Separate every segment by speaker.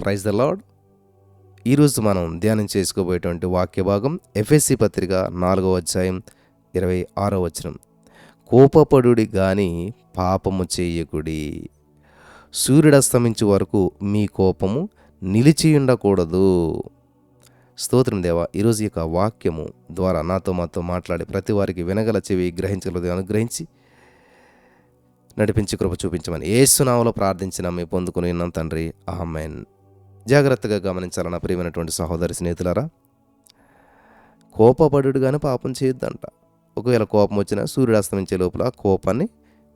Speaker 1: Praise the lord. ఈరోజు మనం ధ్యానం చేసుకోబోయేటువంటి వాక్య భాగం ఎఫెసీ పత్రిక 4వ అధ్యాయం 26వ వచనం. కోపపడుడి గాని పాపము చేయకుడి, సూర్యుడస్తమించు వరకు మీ కోపము నిలిచి ఉండకూడదు. స్తోత్రం దేవా. ఈరోజు ఈ యొక్క వాక్యము ద్వారా మాతో మాట్లాడి ప్రతి వారికి వినగల చెవి గ్రహించగలది అనుగ్రహించి నడిపించి కృప చూపించమని యేసు నామములో ప్రార్థించిన మీ పొందుకుని ఉన్నాం తండ్రి, ఆమేన్. జాగ్రత్తగా గమనించాలన్న ప్రియమైనటువంటి సహోదరి స్నేహితులారా, కోపపడుడు కానీ పాపం చేయొద్దంట. ఒకవేళ కోపం వచ్చినా సూర్యుడు అస్తమించే లోపల కోపాన్ని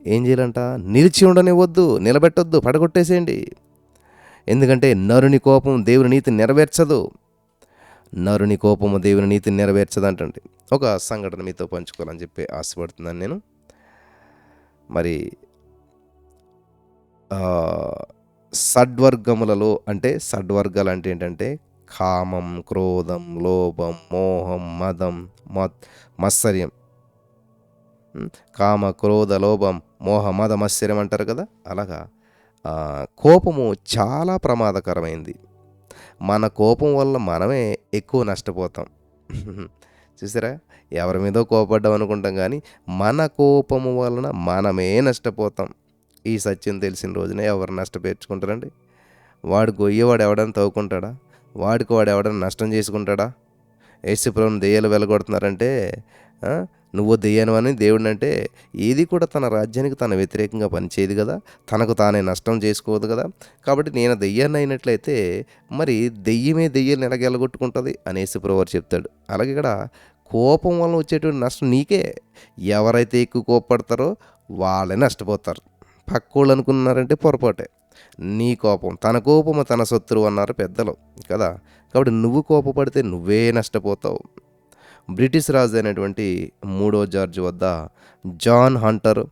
Speaker 1: ఏం చేయాలంట? నిలిచి ఉండనివ్వద్దు, నిలబెట్టొద్దు, పడగొట్టేసేయండి. ఎందుకంటే నరుని కోపం దేవుని నీతిని నెరవేర్చదు. నరుని కోపము దేవుని నీతిని నెరవేర్చదంటండి. ఒక సంఘటన మీతో పంచుకోవాలని చెప్పి ఆశపడుతున్నాను నేను. మరి షడ్వర్గములలో అంటే షడ్వర్గాలు అంటే ఏంటంటే కామం, క్రోధం, లోభం, మోహం, మదం, మత్సర్యం. కామ, క్రోధ, లోభం, మోహ, మద, మత్సర్యం అంటారు కదా. అలాగా కోపము చాలా ప్రమాదకరమైంది. మన కోపం వల్ల మనమే ఎక్కువ నష్టపోతాం. చూసారా, ఎవరి మీదో కోపడ్డాం అనుకుంటాం కానీ మన కోపము వలన మనమే నష్టపోతాం. ఈ సత్యం తెలిసిన రోజున ఎవరు నష్టపేర్చుకుంటారండి? వాడు గొయ్యేవాడు ఎవడని తవ్వుకుంటాడా? వాడికి వాడు ఎవడని నష్టం చేసుకుంటాడా? యేసుప్రభువుని దెయ్యాలు వెలగొడుతున్నారంటే నువ్వు దెయ్యానివని దేవుడిని అంటే ఏది కూడా తన రాజ్యానికి తన వ్యతిరేకంగా పనిచేయదు కదా, తనకు తానే నష్టం చేసుకోవద్దు కదా. కాబట్టి నేను దెయ్యాన్ని అయినట్లయితే మరి దెయ్యమే దెయ్యాన్ని ఎలాగ ఎలగొట్టుకుంటుంది అని యేసుప్రభువు చెప్తాడు. అలాగే ఇక్కడ కోపం వలన వచ్చేటువంటి నష్టం నీకే. ఎవరైతే ఎక్కువ కోపపడతారో వాళ్ళే నష్టపోతారు. పక్కోళ్ళు అనుకున్నారంటే పొరపాటే. నీ కోపం తన కోపము తన శత్రువు అన్నారు పెద్దలు కదా. కాబట్టి నువ్వు కోపపడితే నువ్వే నష్టపోతావు. బ్రిటిష్ రాజు అయినటువంటి 3వ జార్జ్ వద్ద జాన్ హంటర్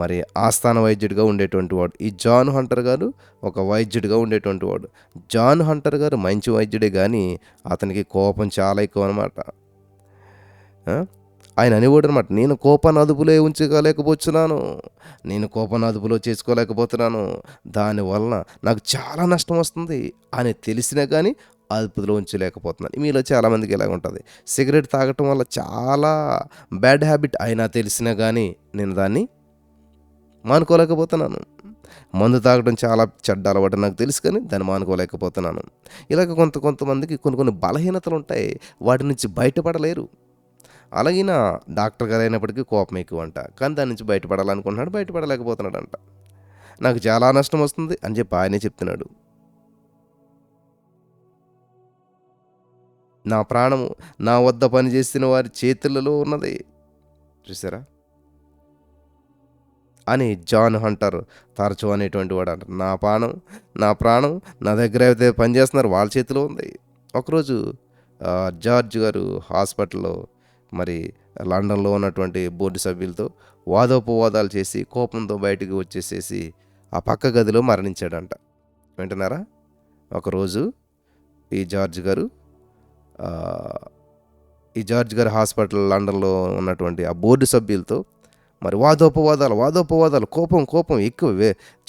Speaker 1: మరి ఆస్థాన వైద్యుడిగా ఉండేటువంటి వాడు. ఈ జాన్ హంటర్ గారు ఒక వైద్యుడిగా ఉండేటువంటి వాడు. జాన్ హంటర్ గారు మంచి వైద్యుడే కానీ అతనికి కోపం చాలా ఎక్కువ అనమాట. ఆయన అనేవాడు అనమాట, నేను కోపాన్ని అదుపులో ఉంచుకోలేకపోతున్నాను, నేను కోపాన్ని అదుపులో చేసుకోలేకపోతున్నాను, దానివలన నాకు చాలా నష్టం వస్తుంది అని తెలిసినా కానీ అదుపులో ఉంచలేకపోతున్నాను. మీలో చాలామందికి ఇలాగ ఉంటుంది. సిగరెట్ తాగటం వల్ల చాలా బ్యాడ్ హ్యాబిట్ అయినా తెలిసినా కానీ నేను దాన్ని మానుకోలేకపోతున్నాను. మందు తాగడం చాలా చెడ్డ అలవాటు నాకు తెలుసు కానీ దాన్ని మానుకోలేకపోతున్నాను. ఇలాగ కొంతమందికి కొన్ని బలహీనతలు ఉంటాయి, వాటి నుంచి బయటపడలేరు. అలాగిన డాక్టర్ గారు అయినప్పటికీ కోపం ఎక్కువ అంట, కానీ దాని నుంచి బయటపడాలనుకుంటున్నాడు, బయటపడలేకపోతున్నాడంట. నాకు చాలా నష్టం వస్తుంది అని చెప్పి ఆయనే చెప్తున్నాడు. నా ప్రాణము నా వద్ద పనిచేసిన వారి చేతులలో ఉన్నది, చూసారా అని జాన్ హంటర్ తరచు అనేటువంటి వాడు అంటారు. నా ప్రాణం నా దగ్గర అయితే పనిచేస్తున్నారు వాళ్ళ చేతిలో ఉంది. ఒకరోజు జార్జ్ గారు హాస్పిటల్లో మరి లండన్లో ఉన్నటువంటి బోర్డు సభ్యులతో వాదోపవాదాలు చేసి కోపంతో బయటికి వచ్చేసేసి ఆ పక్క గదిలో మరణించాడంట. వింటున్నారా? ఒకరోజు ఈ జార్జ్ గారు హాస్పిటల్ లండన్లో ఉన్నటువంటి ఆ బోర్డు సభ్యులతో మరి వాదోపవాదాలు కోపం ఎక్కువ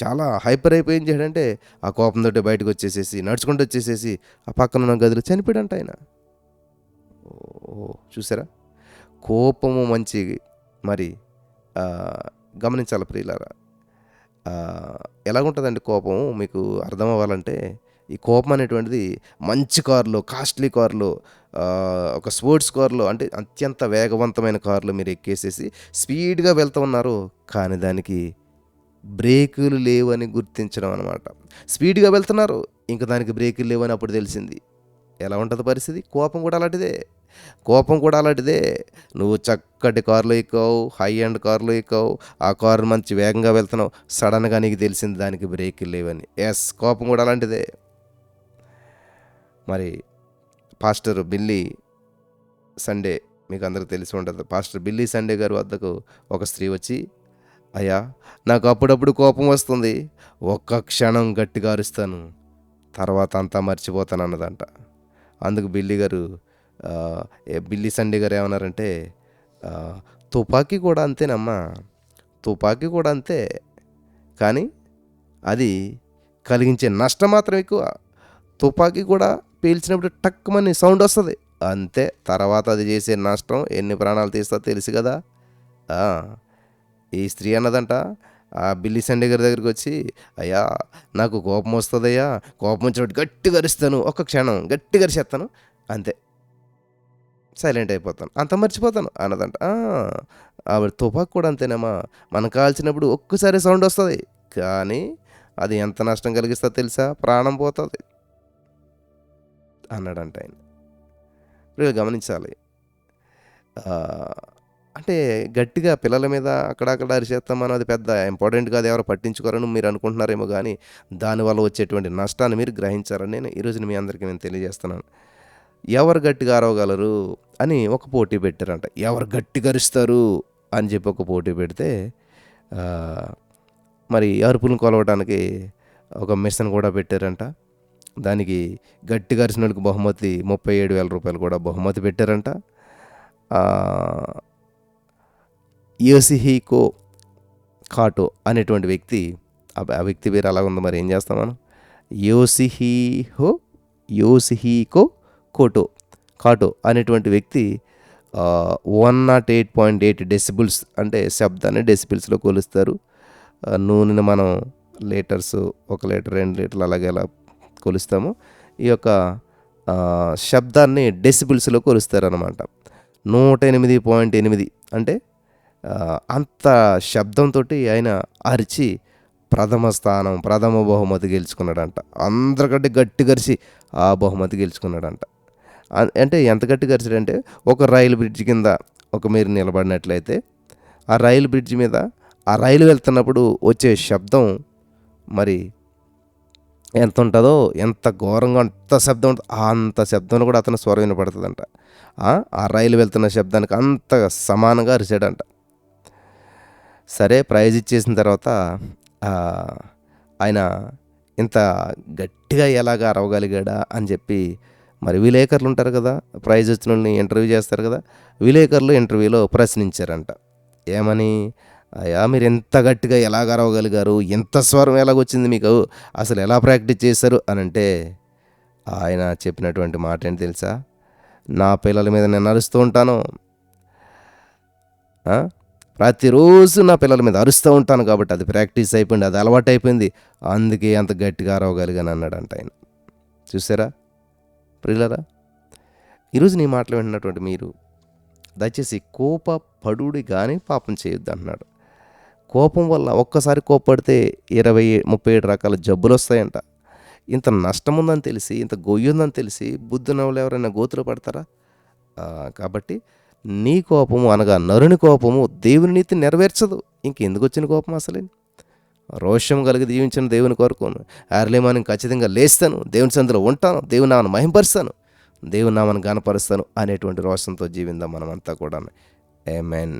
Speaker 1: చాలా హైపర్ అయిపోయి ఏం చేయడంటే ఆ కోపంతో బయటకు వచ్చేసేసి నడుచుకుంటూ వచ్చేసేసి ఆ పక్కన ఉన్న గదిలో చనిపోయాడంట ఆయన. చూసారా, కోపము మంచి మరి గమనించాలి ప్రియులారా. ఎలాగుంటుందండి కోపము మీకు అర్థం అవ్వాలంటే, ఈ కోపం అనేటువంటిది మంచి కారులో, కాస్ట్లీ కారులో, ఒక స్పోర్ట్స్ కారులో అంటే అత్యంత వేగవంతమైన కారులో మీరు ఎక్కేసేసి స్పీడ్గా వెళ్తూ ఉన్నారు, కానీ దానికి బ్రేకులు లేవని గుర్తించడం అనమాట. స్పీడ్గా వెళ్తున్నారు, ఇంకా దానికి బ్రేకులు లేవని అప్పుడు తెలిసింది. ఎలా ఉంటుంది పరిస్థితి? కోపం కూడా అలాంటిదే. నువ్వు చక్కటి కారులో ఎక్కావు, హై అండ్ కారులో ఎక్కావు, ఆ కారు మంచి వేగంగా వెళ్తున్నావు, సడన్గా నీకు తెలిసింది దానికి బ్రేకులు లేవని. కోపం కూడా అలాంటిదే. మరి పాస్టర్ బిల్లీ సండే మీకు అందరికి తెలిసి ఉంటుంది. పాస్టర్ బిల్లీ సండే గారి వద్దకు ఒక స్త్రీ వచ్చి, అయ్యా నాకు అప్పుడప్పుడు కోపం వస్తుంది, ఒక్క క్షణం గట్టిగా అరుస్తాను, తర్వాత అంతా మర్చిపోతాను అన్నదంట. అందుకు బిల్లీ సండే గారు ఏమన్నారంటే, తుపాకీ కూడా అంతేనమ్మా, తుపాకీ కూడా అంతే, కానీ అది కలిగించే నష్టం మాత్రం ఎక్కువ. తుపాకీ కూడా పీల్చినప్పుడు టక్కుమని సౌండ్ వస్తుంది, అంతే. తర్వాత అది చేసే నష్టం ఎన్ని ప్రాణాలు తీస్తుందో తెలుసు కదా. ఆ, ఈ స్త్రీ అన్నదంట ఆ బిల్లి సండే గారి దగ్గరికి వచ్చి, అయ్యా నాకు కోపం వస్తుందయ్యా, కోపం వచ్చినప్పుడు గట్టిగా అరుస్తాను, ఒక్క క్షణం గట్టిగా అరిచేస్తాను, అంతే, సైలెంట్ అయిపోతాను, అంత మర్చిపోతాను అన్నదంట. ఆవిడ తుపాకు కూడా అంతేనమ్మా, మనం కాల్చినప్పుడు ఒక్కసారి సౌండ్ వస్తుంది, కానీ అది ఎంత నష్టం కలిగిస్తుందో తెలుసా, ప్రాణం పోతుంది అన్నాడంట ఆయన. వీళ్ళు గమనించాలి. ఆ, అంటే గట్టిగా పిల్లల మీద అక్కడక్కడ అరిచేస్తాం అన్నది పెద్ద ఇంపార్టెంట్ కాదు, ఎవరు పట్టించుకోరని మీరు అనుకుంటున్నారేమో, కానీ దానివల్ల వచ్చేటువంటి నష్టాన్ని మీరు గ్రహించారని నేను ఈరోజు మీ అందరికీ నేను తెలియజేస్తున్నాను. ఎవరు గట్టిగా అరవగలరు అని ఒక పోటీ పెట్టారంట. ఎవరు గట్టిగా అరుస్తారు అని చెప్పి ఒక పోటీ పెడితే ఆ, మరి అరుపులను కొలవడానికి ఒక మిషన్ కూడా పెట్టారంట. దానికి గట్టిగా అరిసిన వాళ్ళకి బహుమతి 37,000 రూపాయలు కూడా బహుమతి పెట్టారంట. ఆ, యోసిహికో కాటో అనేటువంటి వ్యక్తి, ఆ వ్యక్తి పేరు అలా ఉంది, మరి ఏం చేస్తాం మనం. యోసిహికో కాటో అనేటువంటి వ్యక్తి 108.8 డెసిబుల్స్, అంటే శబ్దాన్ని డెసిబుల్స్లో కొలుస్తారు. నూనెని మనం లీటర్స్, 1 లీటర్ 2 లీటర్లు అలాగే ఎలా కొలుస్తాము, ఈ యొక్క శబ్దాన్ని డెసిబుల్స్లో కొలుస్తారనమాట. 108.8 అంటే అంత శబ్దంతో ఆయన అరిచి ప్రథమ బహుమతి గెలుచుకున్నాడంట. అందరికంటే గట్టి గరిచి ఆ బహుమతి గెలుచుకున్నాడంట. అంటే ఎంత గట్టి గరిచాడంటే, ఒక రైలు బ్రిడ్జ్ కింద మీరు నిలబడినట్లయితే ఆ రైలు బ్రిడ్జ్ మీద ఆ రైలు వెళ్తున్నప్పుడు వచ్చే శబ్దం మరి ఎంత ఉంటుందో, ఎంత ఘోరంగా అంత శబ్దం ఉంటుంది, అంత శబ్దంలో కూడా అతను స్వరం వినపడుతుందంట. ఆ రైలు వెళ్తున్న శబ్దానికి అంత సమానంగా అరిచాడంట. సరే, ప్రైజ్ ఇచ్చేసిన తర్వాత ఆయన ఇంత గట్టిగా ఎలాగ అరవగలిగాడా అని చెప్పి మరి విలేకరులు ఉంటారు కదా, ప్రైజ్ వచ్చిన వాళ్ళని ఇంటర్వ్యూ చేస్తారు కదా, విలేకరులు ఇంటర్వ్యూలో ప్రశ్నించారంట. ఏమని, అయ్యా మీరు ఎంత గట్టిగా ఎలాగ అరవగలిగారు, ఎంత స్వరం ఎలాగొచ్చింది మీకు, అసలు ఎలా ప్రాక్టీస్ చేశారు అని అంటే ఆయన చెప్పినటువంటి మాట ఏంటి తెలుసా, నా పిల్లల మీద నేను అరుస్తూ ఉంటాను, ప్రతిరోజు నా పిల్లల మీద అరుస్తూ ఉంటాను కాబట్టి అది ప్రాక్టీస్ అయిపోయింది, అది అలవాటు అయిపోయింది, అందుకే అంత గట్టిగా అరవగలిగాను అన్నాడంట ఆయన. చూసారా ప్రియులారా, ఈరోజు నీ మాటలు వింటున్నటువంటి మీరు దయచేసి కోపపడుడి కానీ పాపం చేయొద్దు అంటున్నాడు. కోపం వల్ల ఒక్కసారి కోపడితే 37 రకాల జబ్బులు వస్తాయంట. ఇంత నష్టం ఉందని తెలిసి, ఇంత గొయ్యి ఉందని తెలిసి బుద్ధున్న వాళ్ళు ఎవరైనా గోతులు పడతారా? కాబట్టి నీ కోపము అనగా నరుని కోపము దేవుని నీతి నెరవేర్చదు. ఇంకెందుకు వచ్చిన కోపం అసలే? రోషం కలిగి దీవించిన దేవుని కోరుకోను, ఆర్లేమాని ఖచ్చితంగా లేస్తాను, దేవుని సందులో ఉంటాను, దేవుని నామను మహింపరుస్తాను, దేవుని నామను గణపరుస్తాను అనేటువంటి రోషంతో జీవిందాం మనమంతా కూడా. ఆమేన్.